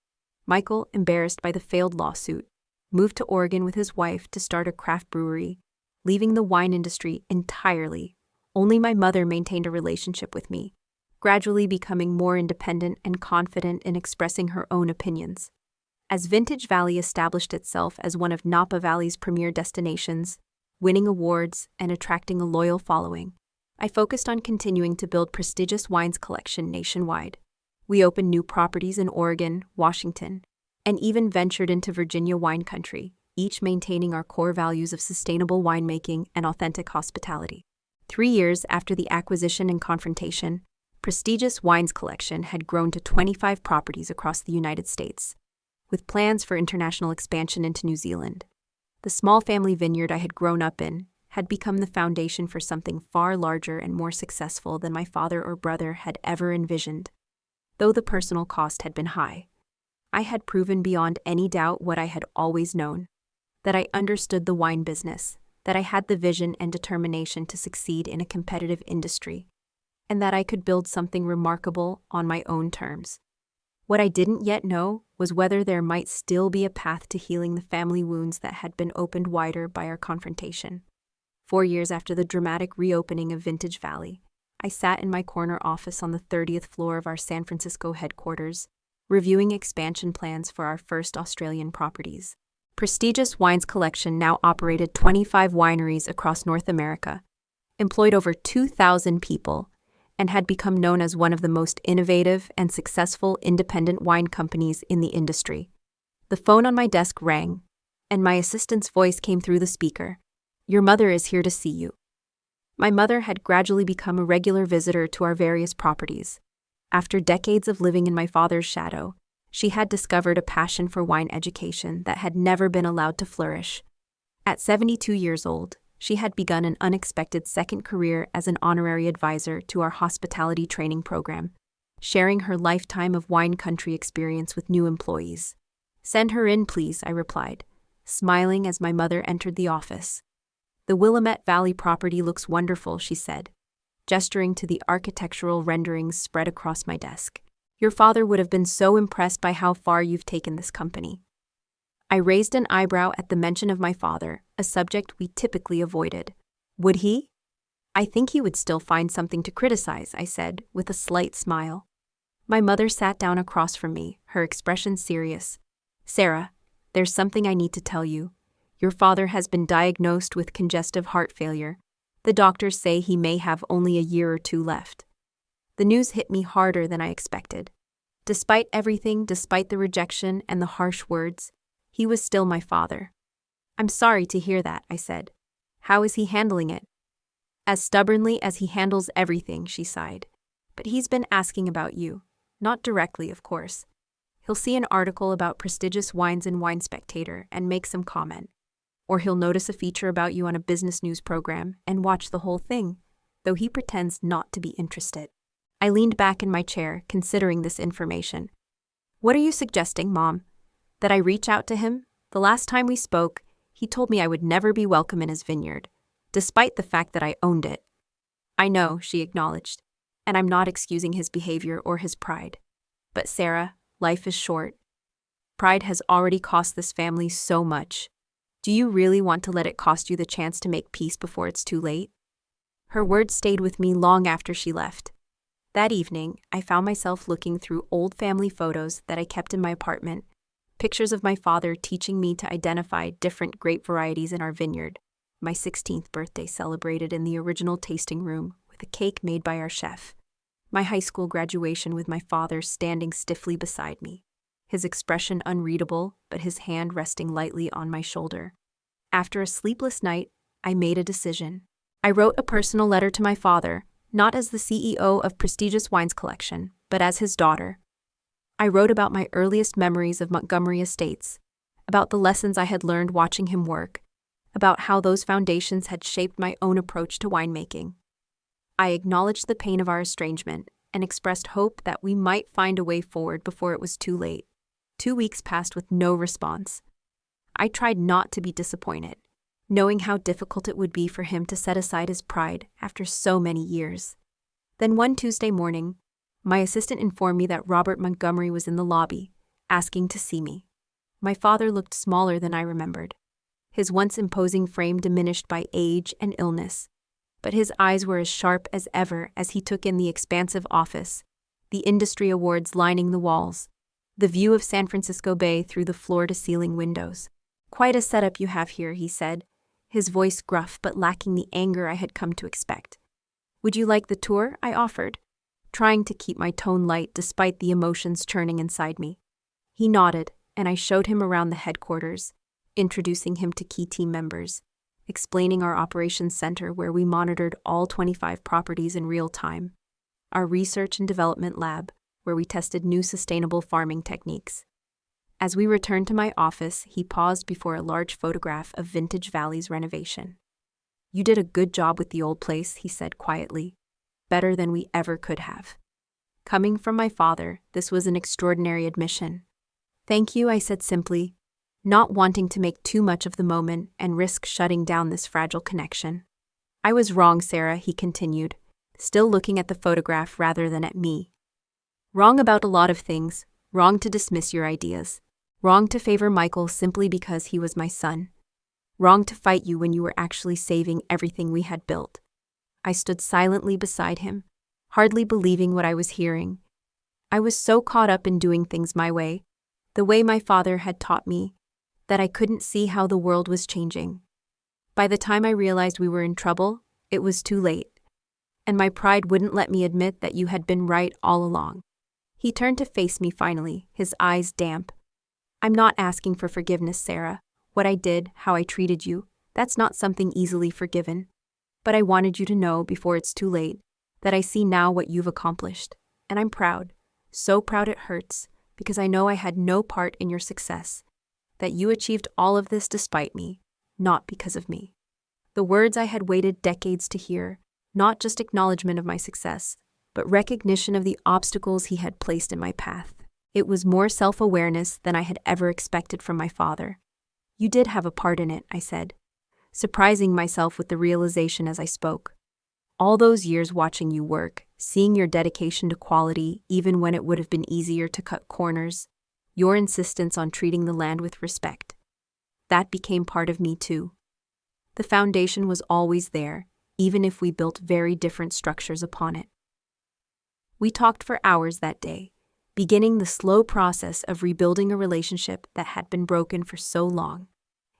Michael, embarrassed by the failed lawsuit, moved to Oregon with his wife to start a craft brewery, leaving the wine industry entirely. Only my mother maintained a relationship with me, gradually becoming more independent and confident in expressing her own opinions. As Vintage Valley established itself as one of Napa Valley's premier destinations, winning awards and attracting a loyal following, I focused on continuing to build prestigious wines collection nationwide. We opened new properties in Oregon, Washington, and even ventured into Virginia wine country, each maintaining our core values of sustainable winemaking and authentic hospitality. 3 years after the acquisition and confrontation, Prestigious Wines Collection had grown to 25 properties across the United States, with plans for international expansion into New Zealand. The small family vineyard I had grown up in had become the foundation for something far larger and more successful than my father or brother had ever envisioned. Though the personal cost had been high, I had proven beyond any doubt what I had always known: that I understood the wine business, that I had the vision and determination to succeed in a competitive industry, and that I could build something remarkable on my own terms. What I didn't yet know was whether there might still be a path to healing the family wounds that had been opened wider by our confrontation. 4 years after the dramatic reopening of Vintage Valley, I sat in my corner office on the 30th floor of our San Francisco headquarters, reviewing expansion plans for our first Australian properties. Prestigious Wines Collection now operated 25 wineries across North America, employed over 2,000 people, and had become known as one of the most innovative and successful independent wine companies in the industry. The phone on my desk rang, and my assistant's voice came through the speaker. "Your mother is here to see you." My mother had gradually become a regular visitor to our various properties. After decades of living in my father's shadow, she had discovered a passion for wine education that had never been allowed to flourish. At 72 years old, she had begun an unexpected second career as an honorary advisor to our hospitality training program, sharing her lifetime of wine country experience with new employees. "Send her in, please," I replied, smiling as my mother entered the office. "The Willamette Valley property looks wonderful," she said, gesturing to the architectural renderings spread across my desk. "Your father would have been so impressed by how far you've taken this company." I raised an eyebrow at the mention of my father, a subject we typically avoided. "Would he?" "I think he would still find something to criticize," I said, with a slight smile. My mother sat down across from me, her expression serious. "Sarah, there's something I need to tell you. Your father has been diagnosed with congestive heart failure. The doctors say he may have only a year or 2 left." The news hit me harder than I expected. Despite everything, despite the rejection and the harsh words, he was still my father. "I'm sorry to hear that," I said. "How is he handling it?" "As stubbornly as he handles everything," she sighed. "But he's been asking about you. Not directly, of course. He'll see an article about prestigious wines in Wine Spectator and make some comment. Or he'll notice a feature about you on a business news program and watch the whole thing, though he pretends not to be interested." I leaned back in my chair, considering this information. "What are you suggesting, Mom? That I reach out to him? The last time we spoke, he told me I would never be welcome in his vineyard, despite the fact that I owned it." "I know," she acknowledged, "and I'm not excusing his behavior or his pride. But Sarah, life is short. Pride has already cost this family so much. Do you really want to let it cost you the chance to make peace before it's too late?" Her words stayed with me long after she left. That evening, I found myself looking through old family photos that I kept in my apartment, pictures of my father teaching me to identify different grape varieties in our vineyard, my 16th birthday celebrated in the original tasting room with a cake made by our chef, my high school graduation with my father standing stiffly beside me, his expression unreadable but his hand resting lightly on my shoulder. After a sleepless night, I made a decision. I wrote a personal letter to my father, not as the CEO of Prestigious Wines Collection, but as his daughter. I wrote about my earliest memories of Montgomery Estates, about the lessons I had learned watching him work, about how those foundations had shaped my own approach to winemaking. I acknowledged the pain of our estrangement and expressed hope that we might find a way forward before it was too late. 2 weeks passed with no response. I tried not to be disappointed, knowing how difficult it would be for him to set aside his pride after so many years. Then one Tuesday morning, my assistant informed me that Robert Montgomery was in the lobby, asking to see me. My father looked smaller than I remembered, his once imposing frame diminished by age and illness. but his eyes were as sharp as ever as he took in the expansive office, the industry awards lining the walls, the view of San Francisco Bay through the floor-to-ceiling windows. "Quite a setup you have here," he said, his voice gruff but lacking the anger I had come to expect. "Would you like the tour?" I offered, trying to keep my tone light despite the emotions churning inside me. He nodded, and I showed him around the headquarters, introducing him to key team members, explaining our operations center where we monitored all 25 properties in real time, our research and development lab where we tested new sustainable farming techniques. As we returned to my office, he paused before a large photograph of Vintage Valley's renovation. "You did a good job with the old place," he said quietly. "Better than we ever could have." Coming from my father, this was an extraordinary admission. "Thank you," I said simply, not wanting to make too much of the moment and risk shutting down this fragile connection. "I was wrong, Sarah," he continued, still looking at the photograph rather than at me. "Wrong about a lot of things, wrong to dismiss your ideas, wrong to favor Michael simply because he was my son, wrong to fight you when you were actually saving everything we had built." I stood silently beside him, hardly believing what I was hearing. I was so caught up in doing things my way, the way my father had taught me, that I couldn't see how the world was changing. By the time I realized we were in trouble, it was too late, and my pride wouldn't let me admit that you had been right all along. He turned to face me finally, his eyes damp. "I'm not asking for forgiveness, Sarah. What I did, how I treated you, that's not something easily forgiven. But I wanted you to know, before it's too late, that I see now what you've accomplished, and I'm proud, so proud it hurts, because I know I had no part in your success, that you achieved all of this despite me, not because of me." The words I had waited decades to hear, not just acknowledgement of my success, but recognition of the obstacles he had placed in my path. It was more self-awareness than I had ever expected from my father. "You did have a part in it," I said, surprising myself with the realization as I spoke. "All those years watching you work, seeing your dedication to quality even when it would have been easier to cut corners, your insistence on treating the land with respect. That became part of me too. The foundation was always there, even if we built very different structures upon it." We talked for hours that day, beginning the slow process of rebuilding a relationship that had been broken for so long.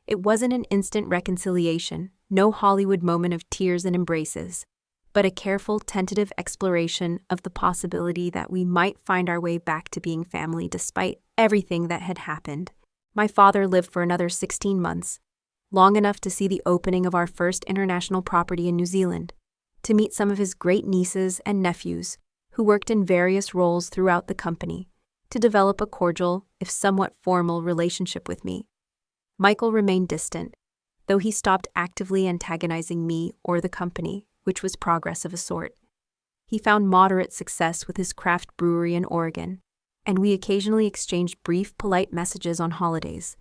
It wasn't an instant reconciliation, no Hollywood moment of tears and embraces, but a careful, tentative exploration of the possibility that we might find our way back to being family despite everything that had happened. My father lived for another 16 months, long enough to see the opening of our first international property in New Zealand, to meet some of his great nieces and nephews, who worked in various roles throughout the company, to develop a cordial, if somewhat formal, relationship with me. Michael remained distant, though he stopped actively antagonizing me or the company, which was progress of a sort. He found moderate success with his craft brewery in Oregon, and we occasionally exchanged brief, polite messages on holidays.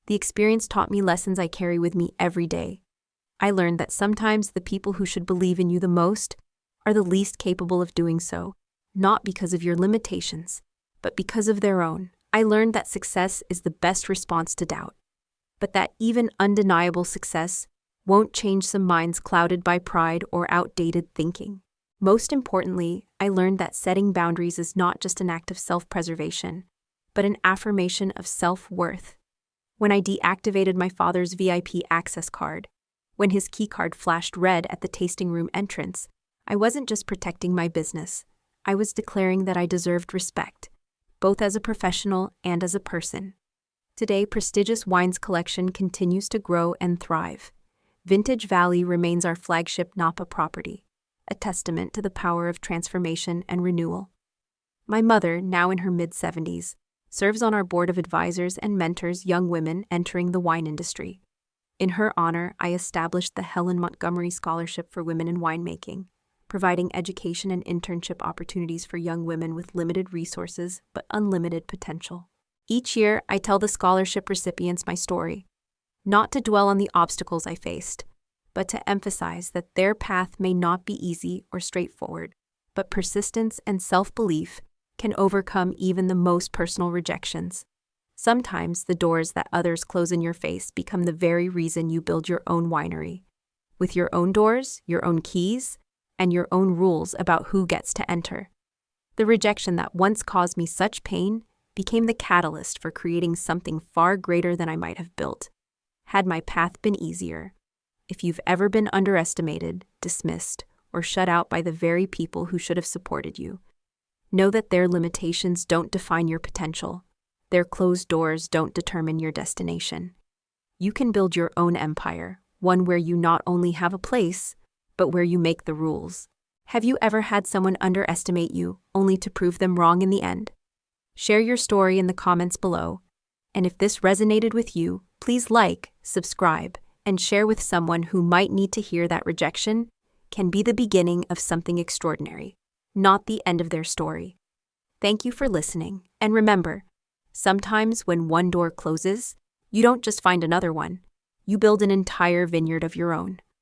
The experience taught me lessons I carry with me every day. I learned that sometimes the people who should believe in you the most are the least capable of doing so, not because of your limitations, but because of their own. I learned that success is the best response to doubt, but that even undeniable success won't change some minds clouded by pride or outdated thinking. Most importantly, I learned that setting boundaries is not just an act of self-preservation, but an affirmation of self-worth. When I deactivated my father's VIP access card, when his keycard flashed red at the tasting room entrance, I wasn't just protecting my business. I was declaring that I deserved respect, both as a professional and as a person. Today, Prestigious Wine's collection continues to grow and thrive. Vintage Valley remains our flagship Napa property, a testament to the power of transformation and renewal. My mother, now in her mid-70s, serves on our board of advisors and mentors young women entering the wine industry. In her honor, I established the Helen Montgomery Scholarship for Women in Winemaking, providing education and internship opportunities for young women with limited resources but unlimited potential. Each year, I tell the scholarship recipients my story, not to dwell on the obstacles I faced, but to emphasize that their path may not be easy or straightforward, but persistence and self-belief can overcome even the most personal rejections. Sometimes the doors that others close in your face become the very reason you build your own winery. with your own doors, your own keys, and your own rules about who gets to enter. The rejection that once caused me such pain became the catalyst for creating something far greater than I might have built, had my path been easier. If you've ever been underestimated, dismissed, or shut out by the very people who should have supported you, know that their limitations don't define your potential. Their closed doors don't determine your destination. You can build your own empire, one where you not only have a place, but where you make the rules. Have you ever had someone underestimate you, only to prove them wrong in the end? Share your story in the comments below. And if this resonated with you, please like, subscribe, and share with someone who might need to hear that rejection can be the beginning of something extraordinary, not the end of their story. Thank you for listening, and remember, sometimes when one door closes, you don't just find another one, you build an entire vineyard of your own.